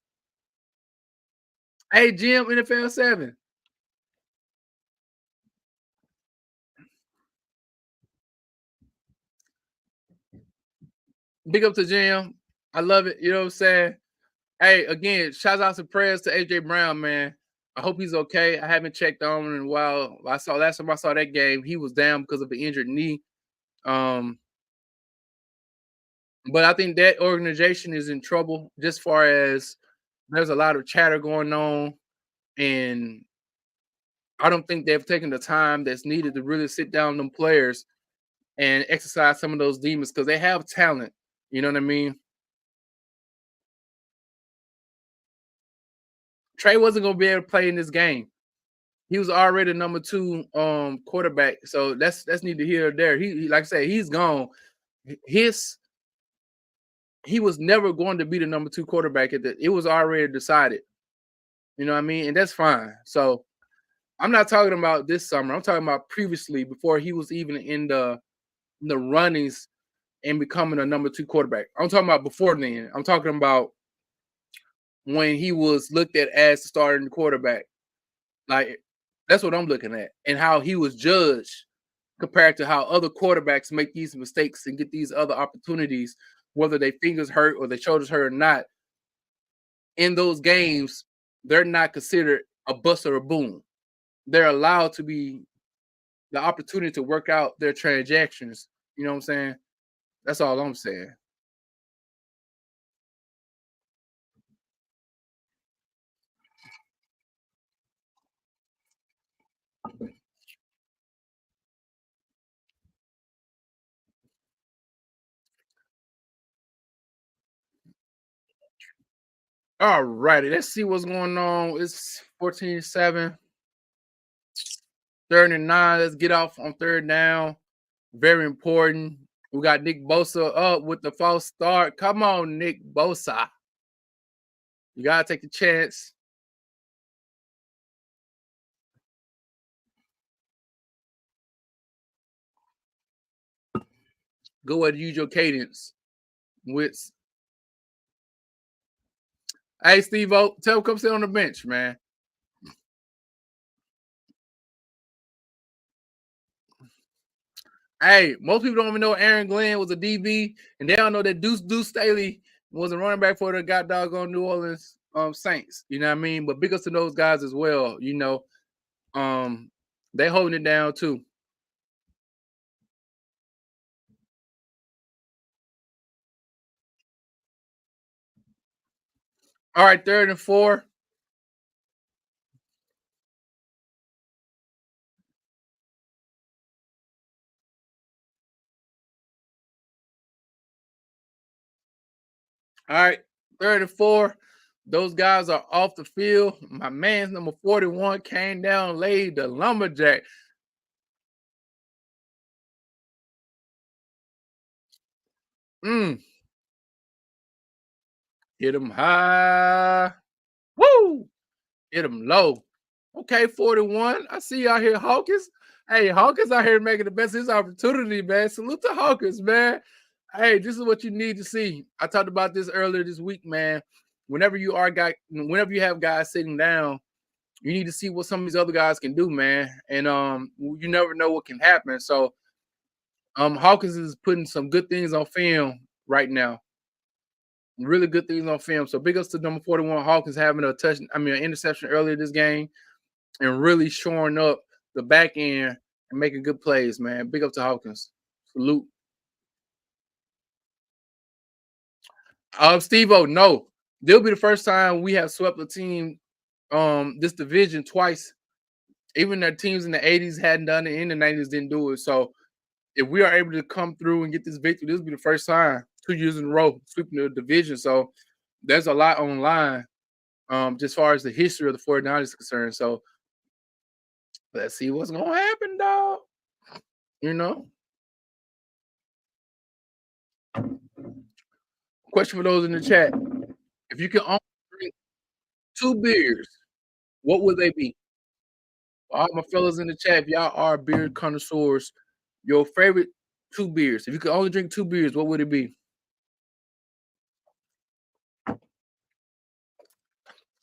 Hey, Jim, NFL 7. Big up to Jim. I love it. You know what I'm saying? Hey, again, shout out to prayers to AJ Brown, man. I hope he's okay. I haven't checked on him in a while. Last time I saw that game, he was down because of an injured knee. But I think that organization is in trouble just far as there's a lot of chatter going on, and I don't think they've taken the time that's needed to really sit down with them players and exercise some of those demons because they have talent. You know what I mean? Trey wasn't going to be able to play in this game. He was already number 2 quarterback, so that's neither here or there. He like I said, he's gone. He was never going to be the number 2 quarterback. It was already decided. You know what I mean? And that's fine. So I'm not talking about this summer. I'm talking about previously before he was even in the runnings and becoming a number 2 quarterback. I'm talking about before then. I'm talking about when he was looked at as the starting quarterback. Like that's what I'm looking at, and how he was judged compared to how other quarterbacks make these mistakes and get these other opportunities, whether their fingers hurt or their shoulders hurt or not. In those games, they're not considered a bust or a boom. They're allowed to be the opportunity to work out their transactions. You know what I'm saying? That's all I'm saying. All righty, let's see what's going on. It's 14-7. 3rd and 9. Let's get off on 3rd down. Very important. We got Nick Bosa up with the false start. Come on, Nick Bosa. You got to take the chance. Go ahead and use your cadence. Hey, Steve-O, tell him come sit on the bench, man. Hey, most people don't even know Aaron Glenn was a DB, and they don't know that Deuce Staley was a running back for the goddamn New Orleans Saints. You know what I mean? But big ups to those guys as well. You know, they holding it down too. All right, 3rd and 4. All right, 3rd and 4. Those guys are off the field. My man's number 41 came down, laid the lumberjack. Hit him high. Woo! Hit him low. Okay, 41. I see y'all here, Hawkins. Hey, Hawkins out here making the best of his opportunity, man. Salute to Hawkins, man. Hey, this is what you need to see. I talked about this earlier this week, man. Whenever you have guys sitting down, you need to see what some of these other guys can do, man. And you never know what can happen. So Hawkins is putting some good things on film right now. Really good things on film. So big ups to number 41 Hawkins having an interception earlier this game and really shoring up the back end and making good plays, man. Big up to Hawkins. Salute. Steve-O, no. They'll be the first time we have swept a team this division twice. Even the teams in the 80s hadn't done it, in the 90s didn't do it. So if we are able to come through and get this victory, this will be the first time 2 years in a row sweeping the division. So there's a lot on line just as far as the history of the 49ers is concerned. So let's see what's going to happen, dog. You know? Question for those in the chat. If you can only drink 2 beers, what would they be? All my fellas in the chat, if y'all are beer connoisseurs, your favorite 2 beers. If you could only drink 2 beers, what would it be?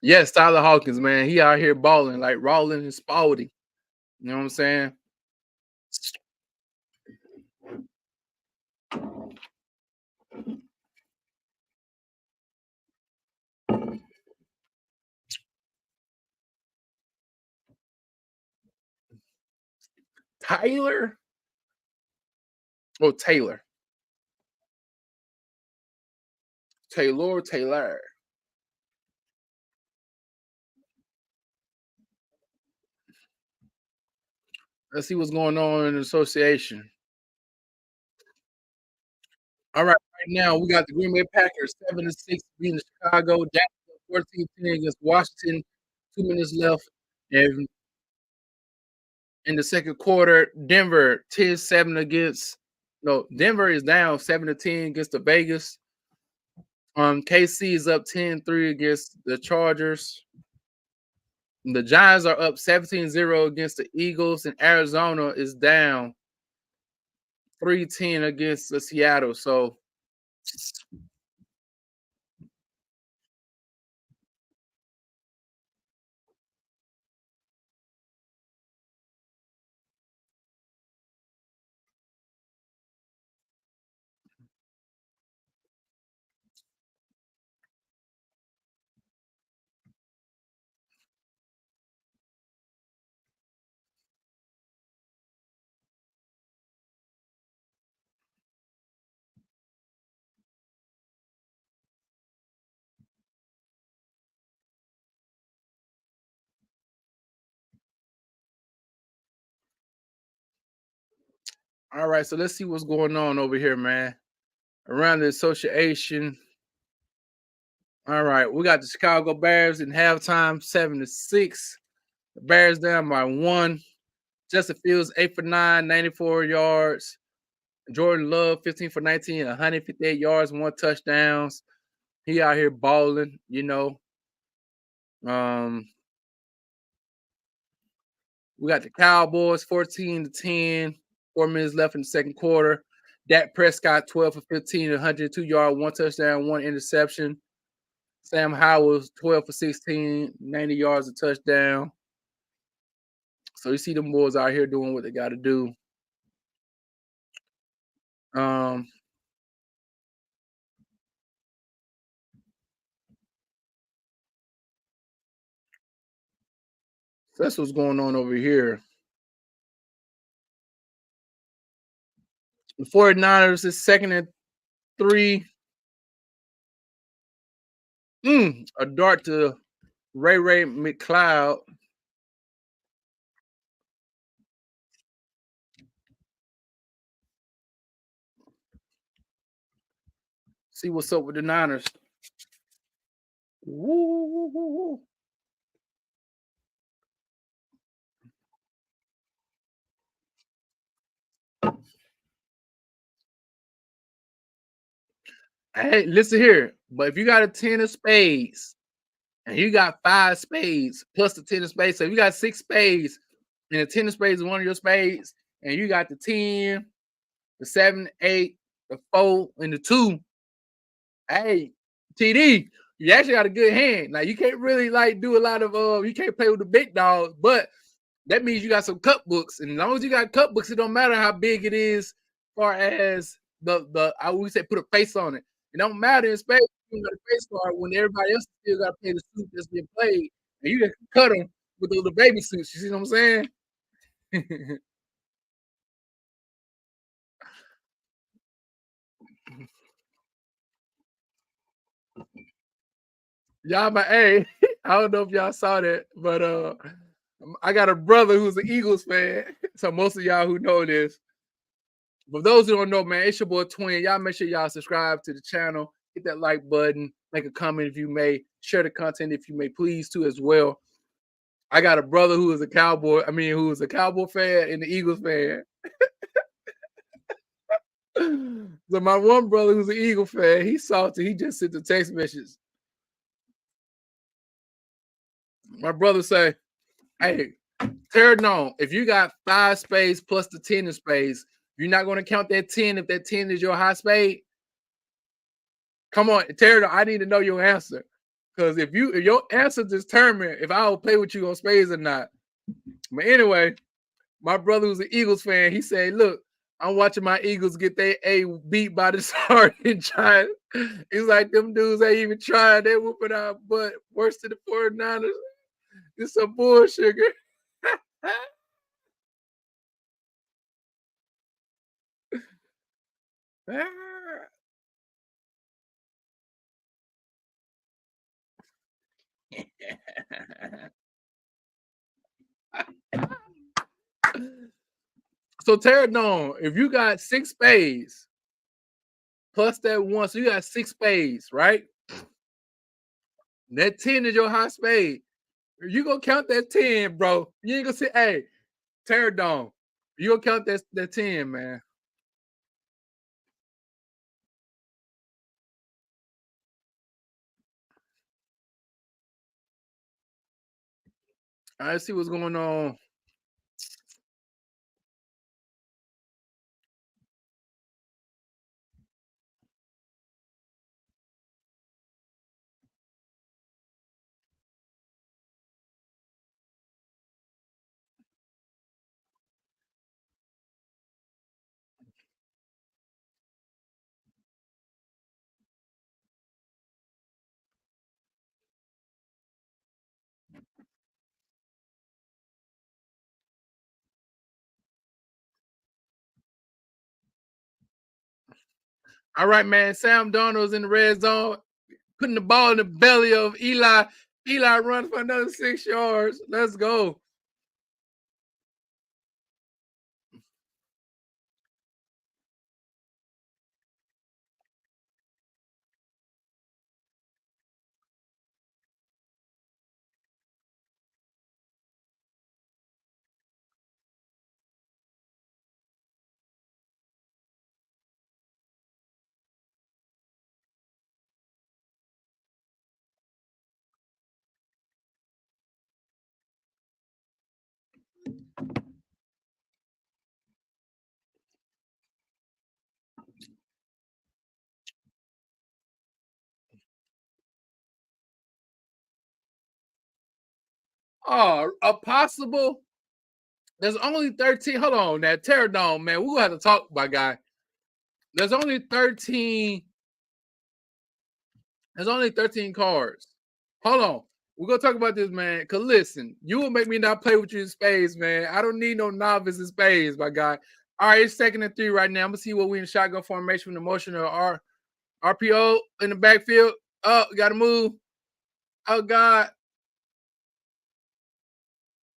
Yes, Tyler Hawkins, man. He out here balling like Rolling and Spalding. You know what I'm saying? Tyler? Oh, Taylor. Taylor. Let's see what's going on in the association. All right, right now we got the Green Bay Packers 7-6 beating Chicago. Dallas 14-10 against Washington. 2 minutes left. And in the second quarter, Denver 10-7 against. No, Denver is down 7-10 against the Vegas. KC is up 10-3 against the Chargers. The Giants are up 17-0 against the Eagles, and Arizona is down 3-10 against the Seattle. So all right, so let's see what's going on over here, man. Around the association. All right, we got the Chicago Bears in halftime, 7-6. The Bears down by 1. Justin Fields, 8 for 9, 94 yards. Jordan Love, 15 for 19, 158 yards, 1 touchdowns. He out here balling, you know. We got the Cowboys, 14-10, 4 minutes left in the second quarter. Dak Prescott, 12 for 15, 102 yards, 1 touchdown, 1 interception. Sam Howell, 12 for 16, 90 yards, a touchdown. So you see them boys out here doing what they got to do. So that's what's going on over here. The 49ers is 2nd and 3. A dart to Ray McCloud. See what's up with the Niners. Woo. Hey, listen here. But if you got a 10 of spades, and you got 5 spades plus the 10 of spades. So if you got 6 spades, and the 10 of spades is one of your spades, and you got the 10, the 7, 8, the 4, and the 2. Hey, TD, you actually got a good hand. Now you can't really like do a lot of you can't play with the big dogs, but that means you got some cut books. And as long as you got cut books, it don't matter how big it is, as far as I would say put a face on it. It don't matter in space, you got a face card when everybody else still got to play the suit that's being played. And you can cut them with the baby suits. You see what I'm saying? Y'all, but hey, I don't know if y'all saw that, but I got a brother who's an Eagles fan. So most of y'all who know this, but those who don't know, man, it's your boy Twin. Y'all make sure y'all subscribe to the channel, hit that like button, make a comment if you may, share the content if you may, please too as well. I got a brother who is a Cowboy. I mean, who is a Cowboy fan and the Eagles fan. So my one brother who's an Eagle fan, he salty. He just sent the text message. My brother say, "Hey, tear it on. If you got 5 spades plus the 10 of spades, you're not going to count that 10 if that 10 is your high spade. Come on, tear it on. I need to know your answer. Because if your answer determine if I will play with you on spades or not." But anyway, my brother who's an Eagles fan, he said, "Look, I'm watching my Eagles get their A beat by the Sergeant Giants." He's like, them dudes ain't even trying. They're whooping our butt worse than the 49ers. It's some bullshit. So tear it down. If you got 6 spades plus that one, so you got 6 spades, right? That 10 is your high spade. You gonna count that 10, bro. You ain't gonna say, "Hey, tear it down." You gonna count that 10, man. All right, see what's going on. All right, man. Sam Darnold's in the red zone, putting the ball in the belly of Eli. Eli runs for another 6 yards. Let's go. Oh, a possible. There's only 13. Hold on, now tear it down, man. We're gonna have to talk, my guy. There's only 13. There's only 13 cards. Hold on. We're gonna talk about this, man. Cause listen, you will make me not play with you in spades, man. I don't need no novice in spades, my guy. All right, it's 2nd and 3 right now. I'm gonna see what we in shotgun formation with the motion of RPO in the backfield. Oh, gotta move. Oh God.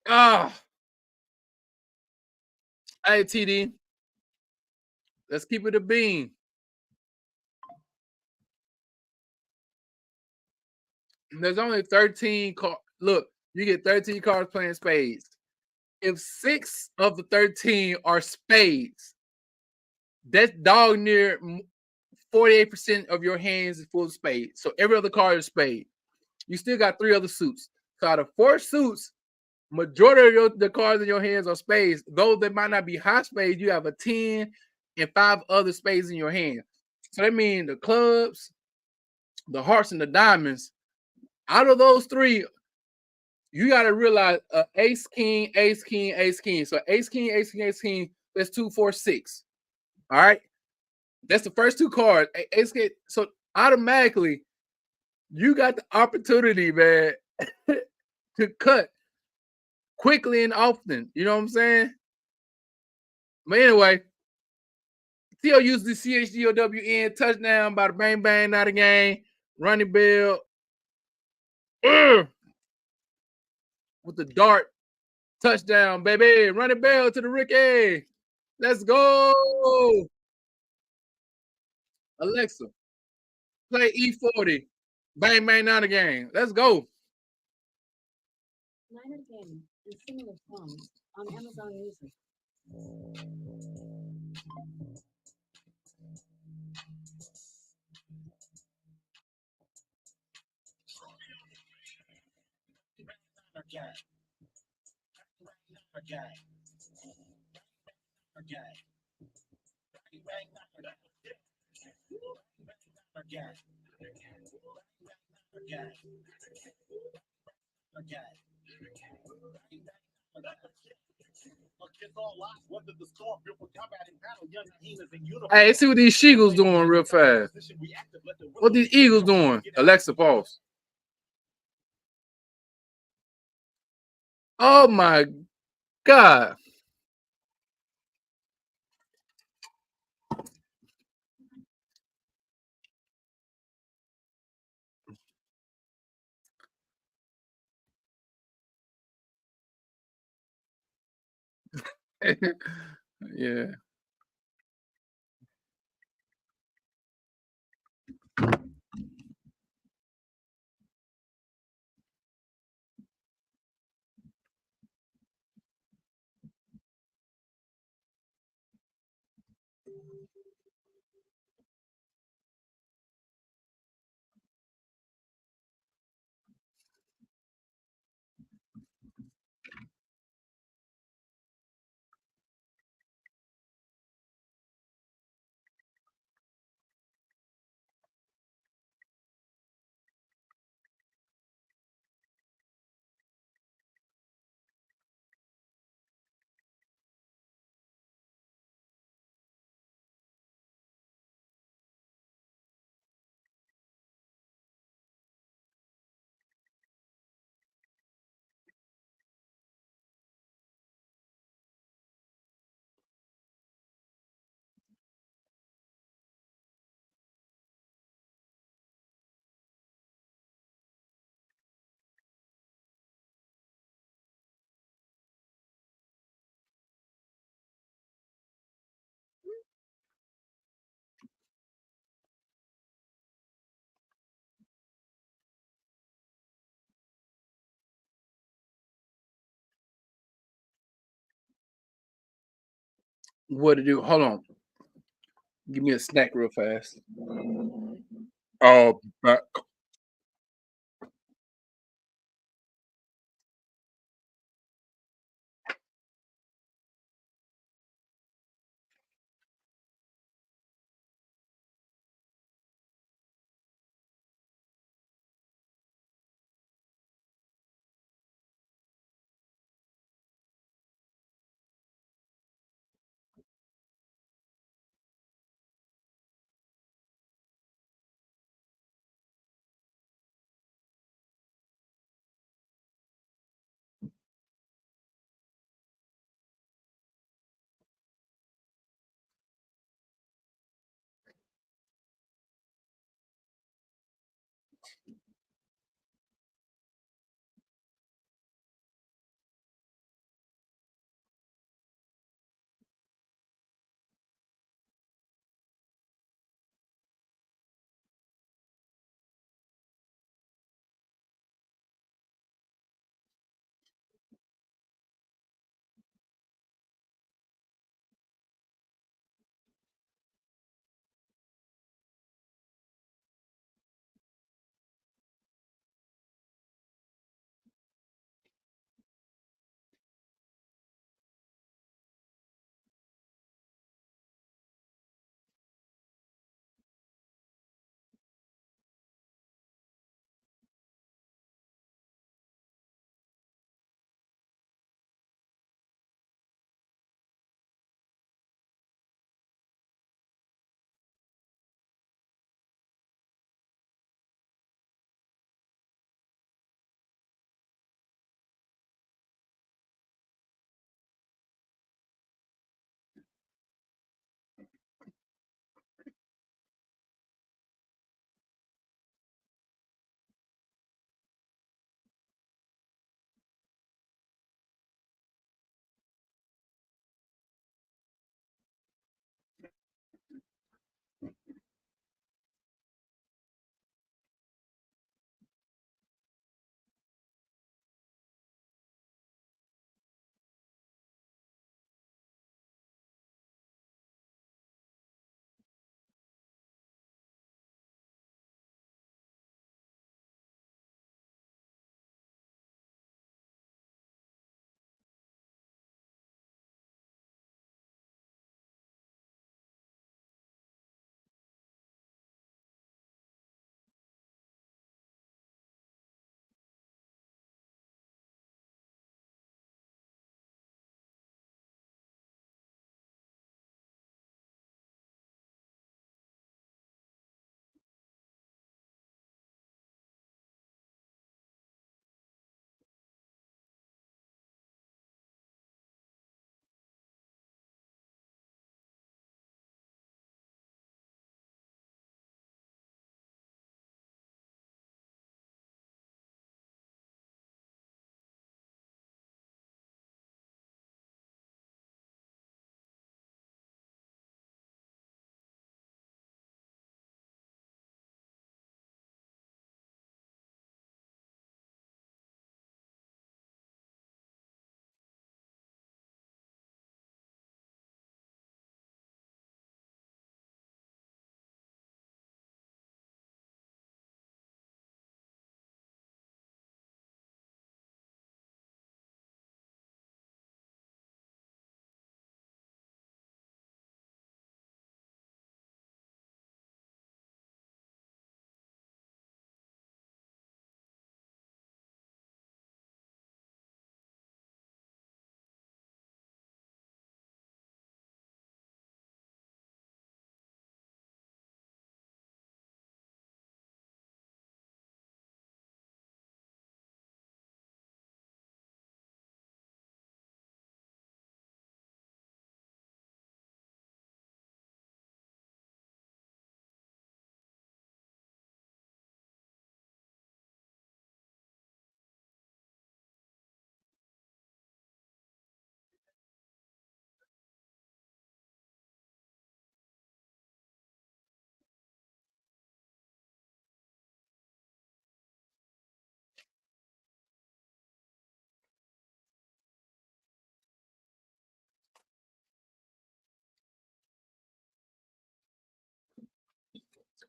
Oh. Hey, TD. Let's keep it a bean. There's only 13 cards. Look, you get 13 cards playing spades. If 6 of the 13 are spades, that's dog near 48% of your hands is full of spades. So every other card is spade. You still got 3 other suits. So out of 4 suits, majority of the cards in your hands are spades. Though they might not be high spades, you have a 10 and 5 other spades in your hand. So that means the clubs, the hearts, and the diamonds. Out of those 3, you got to realize ace, king, ace, king, ace, king. So ace, king, ace, king, ace, king. That's 2, 4, 6. All right. That's the first 2 cards. Ace, king. So automatically, you got the opportunity, man, to cut quickly and often. You know what I'm saying? But anyway, Theo used the CHGOWN touchdown by the bang bang, not a game. Running Bell with the dart touchdown, baby. Running Bell to the Ricky. Let's go. Alexa, play E40. Bang bang, not a game. Let's go. Niner Game and similar songs on Amazon Music. Hey, let's see what these Eagles doing real fast. What these Eagles doing? Alexa, pause. Oh my God. Yeah. What to do? Hold on. Give me a snack real fast. Oh, back.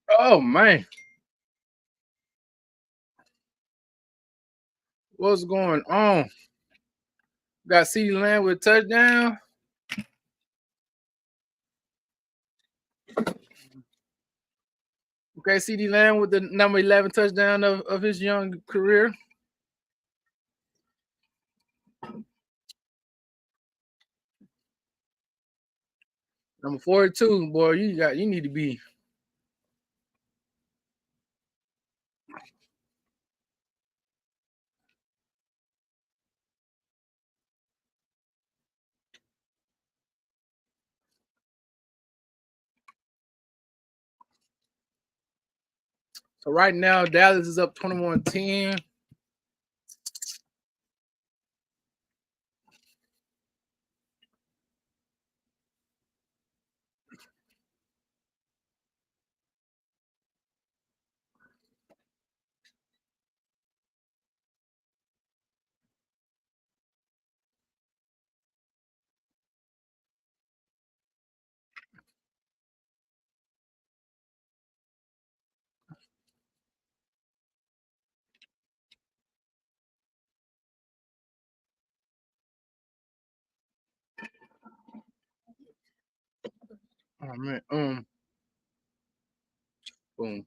Oh man, what's going on? Got CeeDee Lamb with a touchdown. Okay, CeeDee Lamb with the number 11 touchdown of his young career. Number 42, boy, you need to be. So right now, Dallas is up 21-10. Oh man, boom.